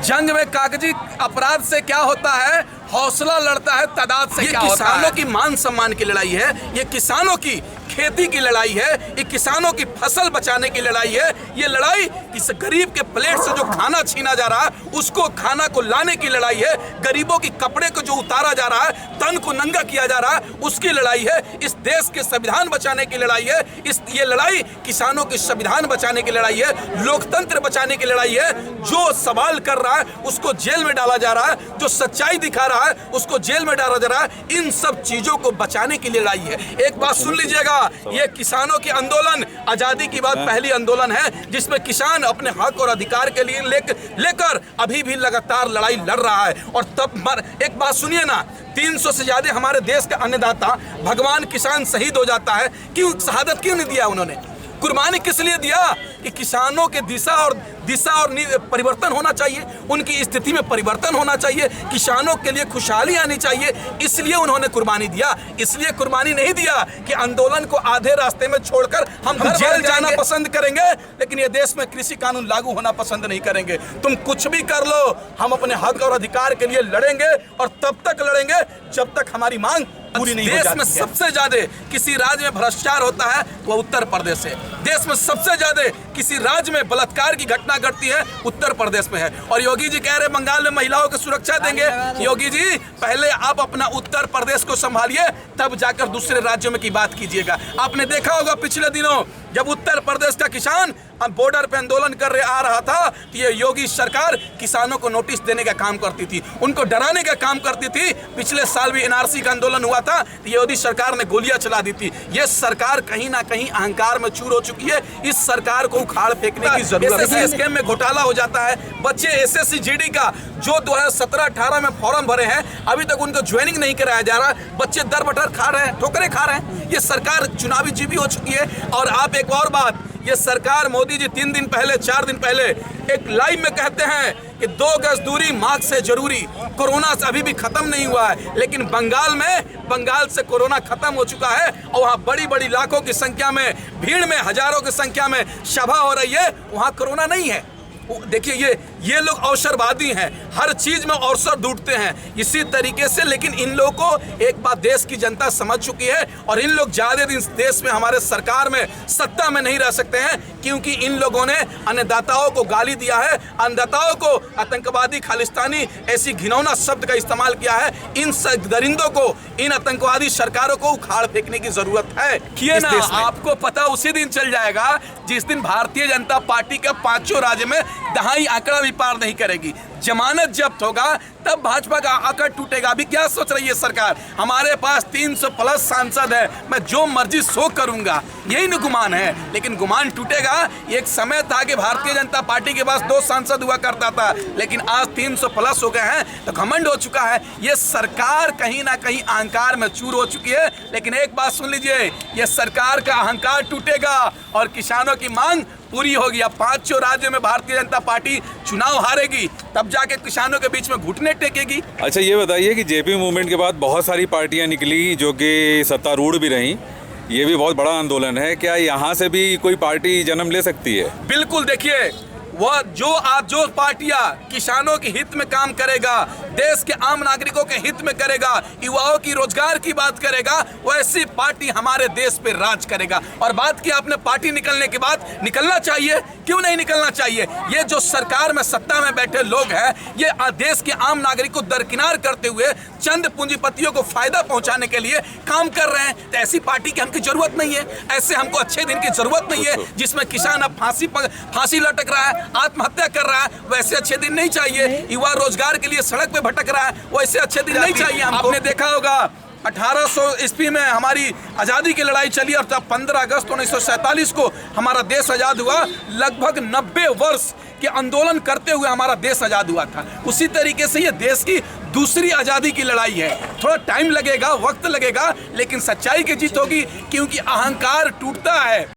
जंग में कागजी अपराध से क्या होता है, हौसला लड़ता है तादाद से। क्या होता है? किसानों की मान सम्मान की लड़ाई है, ये किसानों की खेती की लड़ाई है, ये किसानों की फसल बचाने की लड़ाई है। ये लड़ाई इस गरीब के प्लेट से जो खाना छीना जा रहा है उसको खाना को लाने की लड़ाई है। गरीबों की कपड़े को जो उतारा जा रहा है, तन को नंगा किया जा रहा है, उसकी लड़ाई है। इस देश के संविधान बचाने की लड़ाई है। ये लड़ाई किसानों के संविधान बचाने की लड़ाई है, लोकतंत्र बचाने की लड़ाई है। जो सवाल कर रहा है उसको जेल में डाला जा रहा है, जो सच्चाई दिखा रहा है उसको जेल में डाला जा रहा है। इन सब चीजों को बचाने की लड़ाई है। एक बात सुन लीजिएगा, ये किसानों की आंदोलन आजादी की बाद पहली आंदोलन है जिसमें किसान अपने हक और अधिकार के लिए लेकर अभी भी लगातार लड़ाई लड़ रहा है। और तब एक बात सुनिए ना, 300 से ज्यादा हमारे देश का अन्नदाता भगवान किसान शहीद हो जाता है, क्यों शहादत क्यों नहीं दिया उन्होंने? कुर्बानी किस लिए दिया? कि किसानों के दिशा और परिवर्तन होना चाहिए, उनकी स्थिति में परिवर्तन होना चाहिए, किसानों के लिए खुशहाली आनी चाहिए, इसलिए उन्होंने कुर्बानी दिया। इसलिए कुर्बानी नहीं दिया कि आंदोलन को आधे रास्ते में छोड़कर हम जेल जाना पसंद करेंगे, लेकिन ये देश में कृषि कानून लागू होना पसंद नहीं करेंगे। तुम कुछ भी कर लो, हम अपने हक और अधिकार के लिए लड़ेंगे और तब तक लड़ेंगे जब तक हमारी मांग पूरी नहीं हो जाती है। देश में सबसे ज्यादा किसी राज्य में भ्रष्टाचार होता है वो उत्तर प्रदेश है। देश में सबसे ज्यादा किसी राज्य में बलात्कार की घटना घटती है उत्तर प्रदेश में है। और योगी जी कह रहे बंगाल में महिलाओं को सुरक्षा देंगे। योगी जी पहले आप अपना उत्तर प्रदेश को संभालिए, तब जाकर दूसरे राज्यों में की बात कीजिएगा। आपने देखा होगा पिछले दिनों जब उत्तर प्रदेश का किसान बॉर्डर पे आंदोलन कर आ रहा था तो ये योगी सरकार किसानों को नोटिस देने का काम करती थी, उनको डराने का काम करती थी। पिछले साल भी एनआरसी का आंदोलन हुआ था तो योगी सरकार ने गोलियां चला दी थी। ये सरकार कहीं ना कहीं अहंकार में चूर हो चुकी है। इस सरकार को उखाड़ फेंकने की जरूरत है। स्कीम में घोटाला हो जाता है। बच्चे एसएससी जीडी का जो 2017-18 में फॉर्म भरे हैं अभी तक उनको ज्वाइनिंग नहीं कराया जा रहा। बच्चे दर बटर खा रहे हैं, ठोकरें खा रहे हैं। ये सरकार चुनावी जीवी हो चुकी है। और आप एक और बात, ये सरकार मोदी जी 3 दिन पहले 4 दिन पहले एक लाइव में कहते हैं कि 2 गज दूरी मास्क से जरूरी। कोरोना से अभी भी खत्म नहीं हुआ है, लेकिन बंगाल से कोरोना खत्म हो चुका है और वहाँ बड़ी बड़ी लाखों की संख्या में भीड़ में हजारों की संख्या में सभा हो रही है, वहाँ कोरोना नहीं है। देखिए ये लोग अवसरवादी हैं, हर चीज में अवसर ढूंढते हैं इसी तरीके से। लेकिन इन लोगों को एक बात देश की जनता समझ चुकी है और इन लोग ज्यादा दिन देश में हमारे सरकार में सत्ता में नहीं रह सकते हैं, क्योंकि इन लोगों ने अन्नदाताओं को गाली दिया है, अन्नदाताओं को आतंकवादी खालिस्तानी ऐसी घिनौना शब्द का इस्तेमाल किया है। इन दरिंदों को, इन आतंकवादी सरकारों को उखाड़ फेंकने की जरूरत है। किए ना, आपको पता उसी दिन चल जाएगा जिस दिन भारतीय जनता पार्टी का 5 राज्य में दहाई आंकड़ा भी पार नहीं करेगी। जमानत जब्त होगा तब भाजपा का आंकड़ा टूटेगा। अभी क्या सोच रही है सरकार? हमारे पास 300 प्लस सांसद है, मैं जो मर्जी सो करूंगा, यही न गुमान है। लेकिन गुमान टूटेगा। एक समय था कि भारतीय जनता पार्टी के पास 2 सांसद हुआ करता था, लेकिन आज 300 प्लस हो गए हैं तो घमंड हो चुका है। ये सरकार कहीं ना कहीं अहंकार में चूर हो चुकी है। लेकिन एक बात सुन लीजिए, ये सरकार का अहंकार टूटेगा और किसानों की मांग पूरी होगी। अब 5 राज्यों में भारतीय जनता पार्टी चुनाव हारेगी, तब जाके किसानों के बीच में घुटने टेकेगी। अच्छा ये बताइए कि जेपी मूवमेंट के बाद बहुत सारी पार्टियां निकली जो कि सत्तारूढ़ भी रहीं, ये भी बहुत बड़ा आंदोलन है। क्या यहाँ से भी कोई पार्टी जन्म ले सकती है? बिल्कुल, देखिए वह जो पार्टियां किसानों के हित में काम करेगा, देश के आम नागरिकों के हित में करेगा, युवाओं की रोजगार की बात करेगा, वैसी पार्टी हमारे देश पे राज करेगा। और बात की आपने पार्टी निकलने के बाद, निकलना चाहिए, क्यों नहीं निकलना चाहिए? ये जो सरकार में सत्ता में बैठे लोग हैं, ये देश के आम नागरिक को दरकिनार करते हुए चंद पूंजीपतियों को फायदा पहुंचाने के लिए काम कर रहे हैं। तो ऐसी पार्टी की हमको जरूरत नहीं है। ऐसे हमको अच्छे दिन की जरूरत नहीं है जिसमें किसान अब फांसी लटक रहा है, आत्महत्या कर रहा है। वैसे अच्छे दिन नहीं चाहिए। युवा रोजगार के लिए सड़क पे भटक रहा है, वैसे अच्छे दिन नहीं चाहिए हमको। आपने देखा होगा 1800 ईस्वी में हमारी आज़ादी की लड़ाई चली और तब 15 अगस्त 1947 को हमारा देश आज़ाद हुआ। लगभग 90 वर्ष के आंदोलन करते हुए हमारा देश आज़ाद हुआ था। उसी तरीके से ये देश की दूसरी आज़ादी की लड़ाई है। थोड़ा टाइम लगेगा, वक्त लगेगा, लेकिन सच्चाई की जीत होगी, क्योंकि अहंकार टूटता है।